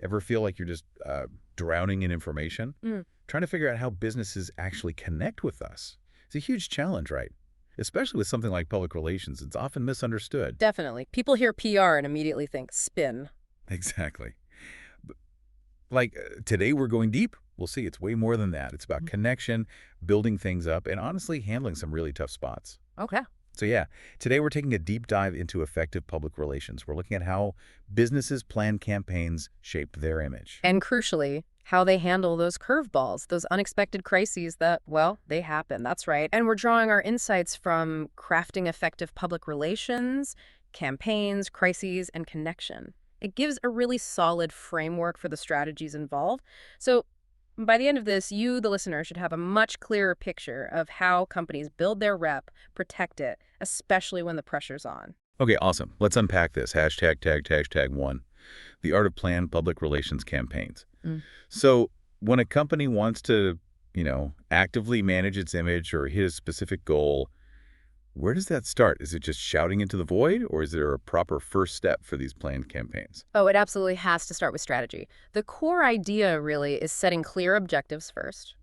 Ever feel like you're just drowning in information? Mm, Trying to figure out how businesses actually connect with us. It's a huge challenge, right? Especially with something like public relations. It's often misunderstood. definitely. People hear PR and immediately think spin. Exactly. B- Like today we're going deep. We'll see. It's way more than that. It's about connection, building things up, and honestly handling some really tough spots. Okay. So yeah, today we're taking a deep dive into effective public relations. We're looking at how businesses plan campaigns shape their image. And crucially, how they handle those curveballs, those unexpected crises that, well, they happen. That's right. And we're drawing our insights from crafting effective public relations, campaigns, crises, and connection. It gives a really solid framework for the strategies involved. So by the end of this, you, the listener, should have a much clearer picture of how companies build their rep, protect it, especially when the pressure's on. Okay, awesome. Let's unpack this. Hashtag 1. The art of planned public relations campaigns. Mm. So when a company wants to, actively manage its image or hit a specific goal, where does that start? Is it just shouting into the void, or is there a proper first step for these planned campaigns? Oh, it absolutely has to start with strategy. The core idea really is setting clear objectives first.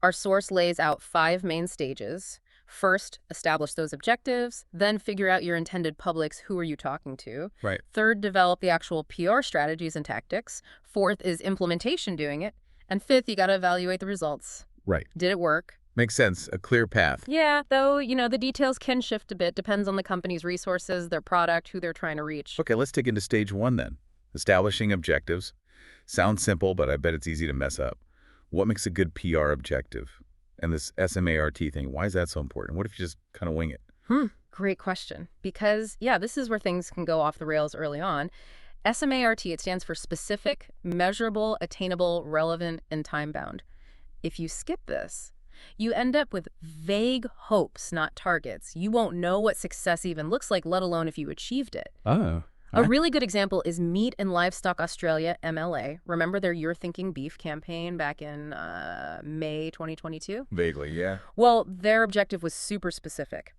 Our source lays out 5 main stages. First, establish those objectives, then figure out your intended publics, who are you talking to. Right. Third, develop the actual PR strategies and tactics. Fourth is implementation doing it. And fifth, you got to evaluate the results. Right. Did it work? Makes sense. A clear path. Yeah, though, the details can shift a bit. Depends on the company's resources, their product, who they're trying to reach. Okay, let's dig into stage 1 then. Establishing objectives. Sounds simple, but I bet it's easy to mess up. What makes a good PR objective? And this SMART thing, why is that so important? What if you just kind of wing it? Great question. Because, yeah, this is where things can go off the rails early on. SMART, it stands for specific, measurable, attainable, relevant, and time-bound. If you skip this, you end up with vague hopes, not targets. You won't know what success even looks like, let alone if you achieved it. Oh. A really good example is Meat and Livestock Australia, MLA. Remember their You're Thinking Beef campaign back in May 2022? Vaguely, yeah. Well, their objective was super specific.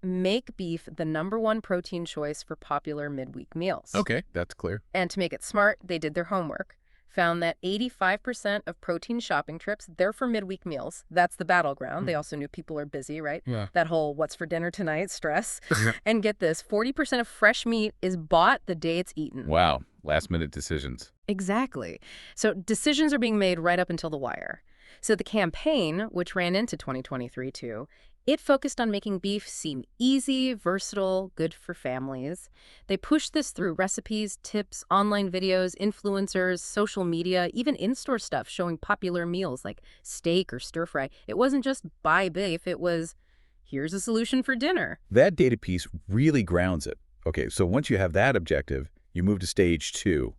Make beef the #1 protein choice for popular midweek meals. Okay, that's clear. And to make it smart, they did their homework. Found that 85% of protein shopping trips, they're for midweek meals. That's the battleground. They also knew people are busy, right? Yeah. That whole what's for dinner tonight stress. And get this, 40% of fresh meat is bought the day it's eaten. Wow, last-minute decisions. Exactly. So decisions are being made right up until the wire. So the campaign, which ran into 2023 too, it focused on making beef seem easy, versatile, good for families. They pushed this through recipes, tips, online videos, influencers, social media, even in-store stuff showing popular meals like steak or stir-fry. It wasn't just buy beef, it was, here's a solution for dinner. That data piece really grounds it. Okay, so once you have that objective, you move to stage 2,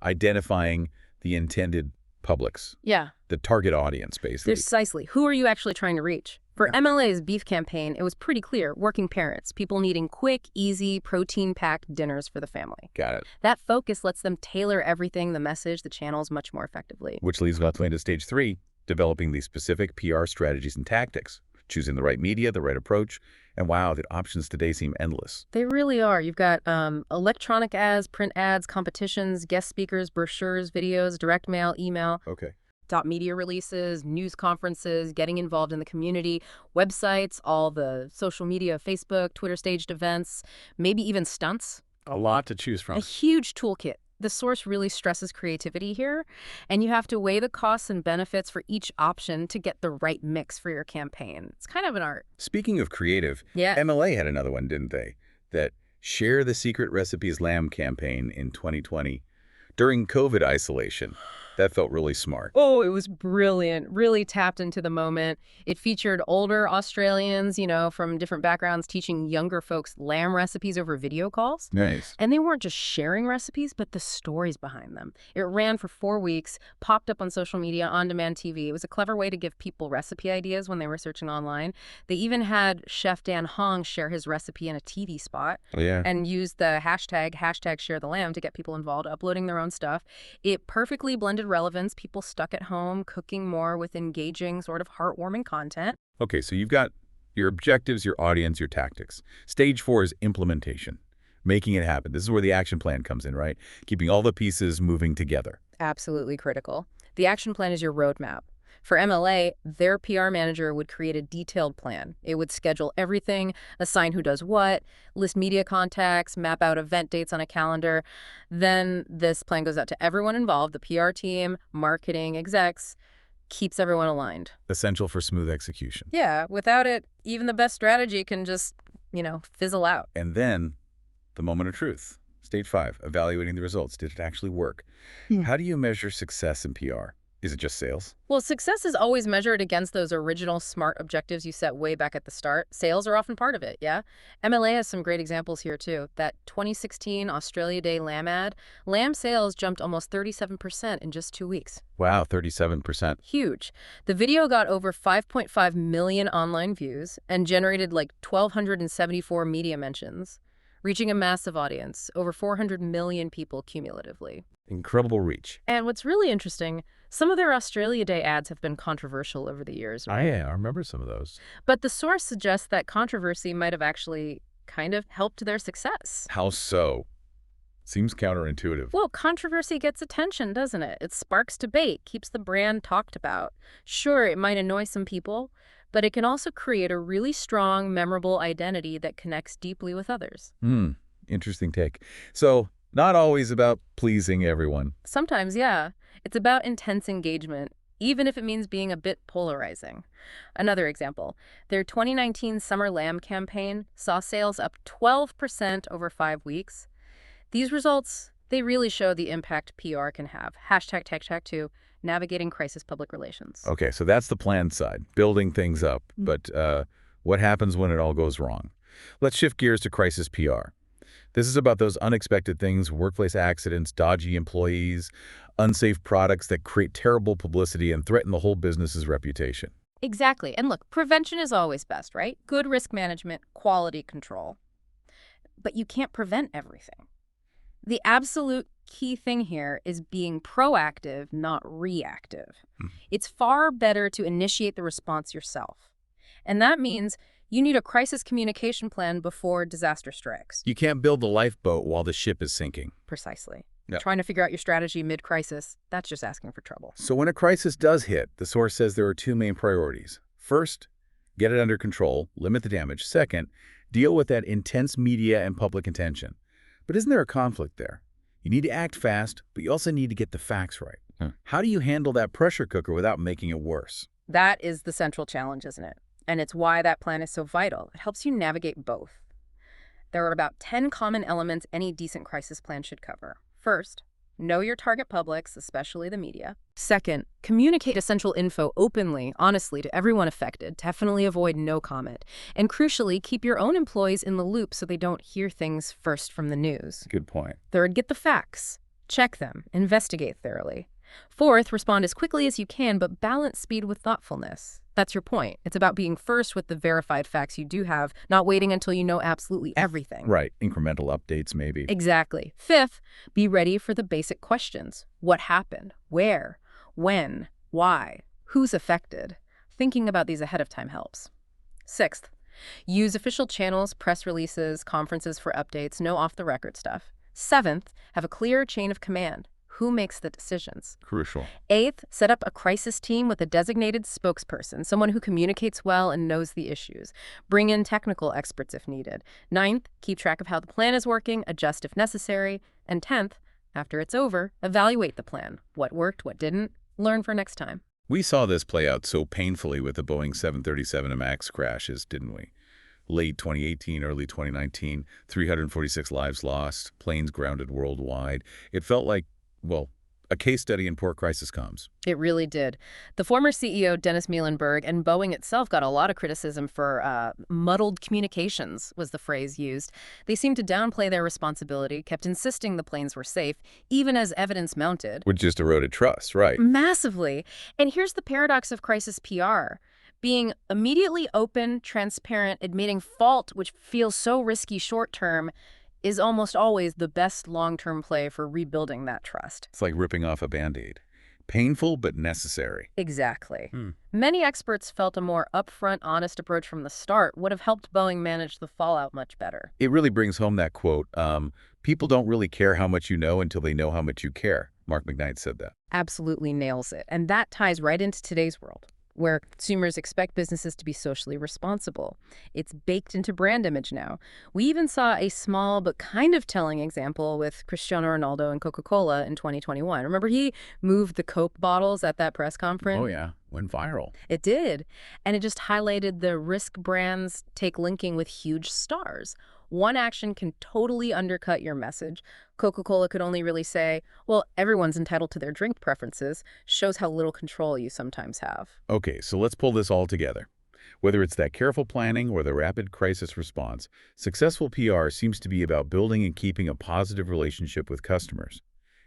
identifying the intended publics, Yeah, the target audience, basically. precisely. Who are you actually trying to reach? For MLA's beef campaign, it was pretty clear, working parents, people needing quick, easy, protein-packed dinners for the family. Got it. That focus lets them tailor everything, the message, the channels, much more effectively. Which leads us into stage 3, developing these specific PR strategies and tactics, choosing the right media, the right approach, and wow, the options today seem endless. They really are. You've got electronic ads, print ads, competitions, guest speakers, brochures, videos, direct mail, email. Okay. Media releases, news conferences, getting involved in the community, websites, all the social media, Facebook, Twitter staged events, maybe even stunts. A lot to choose A from. huge toolkit. The source really stresses creativity here, and you have to weigh the costs and benefits for each option to get the right mix for your campaign. It's kind of an art. Speaking of creative, Yeah. MLA had another one, didn't they? That Share the Secret Recipes Lamb campaign in 2020 during COVID isolation. That felt really smart. Oh, it was brilliant. Really tapped into the moment. It featured older Australians, from different backgrounds, teaching younger folks lamb recipes over video calls. Nice. And they weren't just sharing recipes, but the stories behind them. It ran for 4 weeks, popped up on social media, on-demand TV. It was a clever way to give people recipe ideas when they were searching online. They even had Chef Dan Hong share his recipe in a TV spot. Oh, yeah. And used the hashtag #ShareTheLamb to get people involved, uploading their own stuff. It perfectly blended relevance, people stuck at home, cooking more with engaging, sort of heartwarming content. Okay, so you've got your objectives, your audience, your tactics. Stage 4 is implementation, making it happen. This is where the action plan comes in, right? Keeping all the pieces moving together. Absolutely critical. The action plan is your roadmap. For MLA, their PR manager would create a detailed plan. It would schedule everything, assign who does what, list media contacts, map out event dates on a calendar. Then this plan goes out to everyone involved, the PR team, marketing, execs, keeps everyone aligned. Essential for smooth execution. Yeah, without it, even the best strategy can just, fizzle out. And then the moment of truth. Stage 5, evaluating the results. Did it actually work? How do you measure success in PR? Is it just sales? Well, success is always measured against those original SMART objectives you set way back at the start. Sales are often part of it, yeah? MLA has some great examples here, too. That 2016 Australia Day lamb ad, lamb sales jumped almost 37% in just 2 weeks. Wow, 37%. Huge. The video got over 5.5 million online views and generated like 1,274 media mentions, reaching a massive audience, over 400 million people cumulatively. Incredible reach. And what's really interesting, some of their Australia Day ads have been controversial over the years. Right? I remember some of those. But the source suggests that controversy might have actually kind of helped their success. How so? Seems counterintuitive. Well, controversy gets attention, doesn't it? It sparks debate, keeps the brand talked about. Sure, it might annoy some people, but it can also create a really strong, memorable identity that connects deeply with others. Interesting take. So, not always about pleasing everyone. Sometimes, yeah. It's about intense engagement, even if it means being a bit polarizing. Another example, their 2019 Summer Lamb campaign saw sales up 12% over 5 weeks. These results, they really show the impact PR can have. #TechTech2, navigating crisis public relations. Okay, so that's the plan side, building things up. But what happens when it all goes wrong? Let's shift gears to crisis PR. This is about those unexpected things, workplace accidents, dodgy employees, unsafe products that create terrible publicity and threaten the whole business's reputation. Exactly. And look, prevention is always best, right? Good risk management, quality control. But you can't prevent everything. The absolute key thing here is being proactive, not reactive. It's far better to initiate the response yourself. And that means you need a crisis communication plan before disaster strikes. You can't build the lifeboat while the ship is sinking. Precisely. Yeah. Trying to figure out your strategy mid-crisis, that's just asking for trouble. So when a crisis does hit, the source says there are 2 main priorities. First, get it under control, limit the damage. Second, deal with that intense media and public attention. But isn't there a conflict there? You need to act fast, but you also need to get the facts right. How do you handle that pressure cooker without making it worse? That is the central challenge, isn't it? And it's why that plan is so vital. It helps you navigate both. There are about 10 common elements any decent crisis plan should cover. First, know your target publics, especially the media. Second, communicate essential info openly, honestly, to everyone affected. Definitely avoid no comment. And crucially, keep your own employees in the loop so they don't hear things first from the news. Good point. Third, get the facts. Check them. Investigate thoroughly. Fourth, respond as quickly as you can, but balance speed with thoughtfulness. That's your point. It's about being first with the verified facts you do have, not waiting until you know absolutely everything. Right. Incremental updates, maybe. Exactly. Fifth, be ready for the basic questions. What happened? Where? When? Why? Who's affected? Thinking about these ahead of time helps. Sixth, use official channels, press releases, conferences for updates, no off-the-record stuff. Seventh, have a clear chain of command. Who makes the decisions? Crucial. Eighth, set up a crisis team with a designated spokesperson, someone who communicates well and knows the issues. Bring in technical experts if needed. Ninth, keep track of how the plan is working, adjust if necessary. And 10th, after it's over, evaluate the plan. What worked, what didn't, learn for next time. We saw this play out so painfully with the Boeing 737 MAX crashes, didn't we? Late 2018, early 2019, 346 lives lost, planes grounded worldwide. It felt like, well, a case study in poor crisis comms. It really did. The former CEO, Dennis Muilenburg, and Boeing itself got a lot of criticism for muddled communications, was the phrase used. They seemed to downplay their responsibility, kept insisting the planes were safe, even as evidence mounted. Which just eroded trust, right? Massively. And here's the paradox of crisis PR. Being immediately open, transparent, admitting fault, which feels so risky short-term, is almost always the best long-term play for rebuilding that trust. It's like ripping off a Band-Aid. Painful, but necessary. Exactly. Many experts felt a more upfront, honest approach from the start would have helped Boeing manage the fallout much better. It really brings home that quote, people don't really care how much you know until they know how much you care. Mark McKnight said that. Absolutely nails it. And that ties right into today's world, where consumers expect businesses to be socially responsible. It's baked into brand image now. We even saw a small but kind of telling example with Cristiano Ronaldo and Coca-Cola in 2021. Remember he moved the Coke bottles at that press Oh, conference? yeah. Went viral. It did. And it just highlighted the risk brands take linking with huge stars. One action can totally undercut your message. Coca-Cola could only really say, well, everyone's entitled to their drink preferences, shows how little control you sometimes have. Okay, so let's pull this all together. Whether it's that careful planning or the rapid crisis response, successful PR seems to be about building and keeping a positive relationship with customers.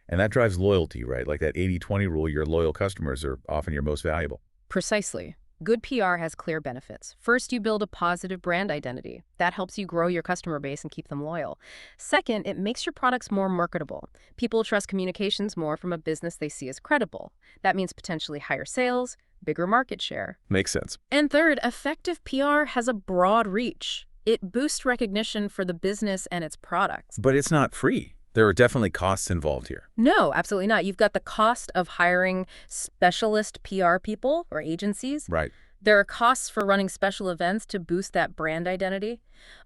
And that drives loyalty, right? Like that 80-20 rule, your loyal customers are often your most valuable. Precisely. Good PR has clear benefits. First, you build a positive brand identity. That helps you grow your customer base and keep them loyal. Second, it makes your products more marketable. People trust communications more from a business they see as credible. That means potentially higher sales, bigger market share. Makes sense. And third, effective PR has a broad reach. It boosts recognition for the business and its products. But it's not free. There are definitely costs involved here. No, absolutely not. You've got the cost of hiring specialist PR people or agencies. Right. There are costs for running special events to boost that brand identity.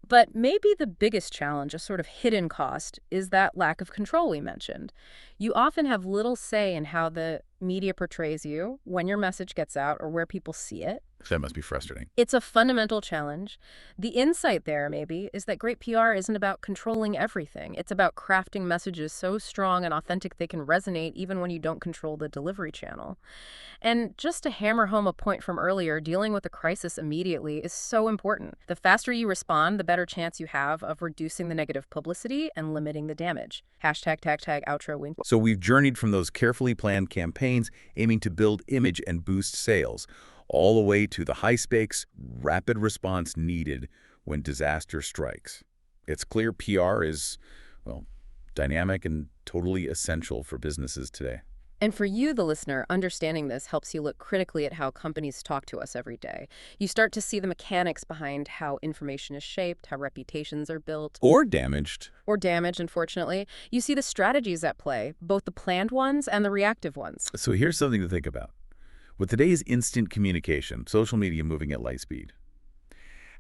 But maybe the biggest challenge, a sort of hidden cost, is that lack of control we mentioned. You often have little say in how the media portrays you, when your message gets out, or where people see it. That must be frustrating. It's a fundamental challenge. The insight there, maybe, is that great PR isn't about controlling everything. It's about crafting messages so strong and authentic they can resonate even when you don't control the delivery channel. And just to hammer home a point from earlier, dealing with a crisis immediately is so important. The faster you respond, the better chance you have of reducing the negative publicity and limiting the damage. Hashtag, tag, tag, outro, wink. So we've journeyed from those carefully planned campaigns aiming to build image and boost sales, all the way to the high-stakes, rapid response needed when disaster strikes. It's clear PR is, well, dynamic and totally essential for businesses today. And for you, the listener, understanding this helps you look critically at how companies talk to us every day. You start to see the mechanics behind how information is shaped, how reputations are built. Or damaged. Or damaged, unfortunately. You see the strategies at play, both the planned ones and the reactive ones. So here's something to think about. With today's instant communication, social media moving at light speed,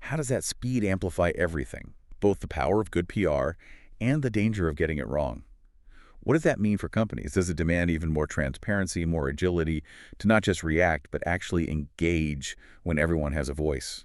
how does that speed amplify everything, both the power of good PR and the danger of getting it wrong? What does that mean for companies? Does it demand even more transparency, more agility to not just react, but actually engage when everyone has a voice?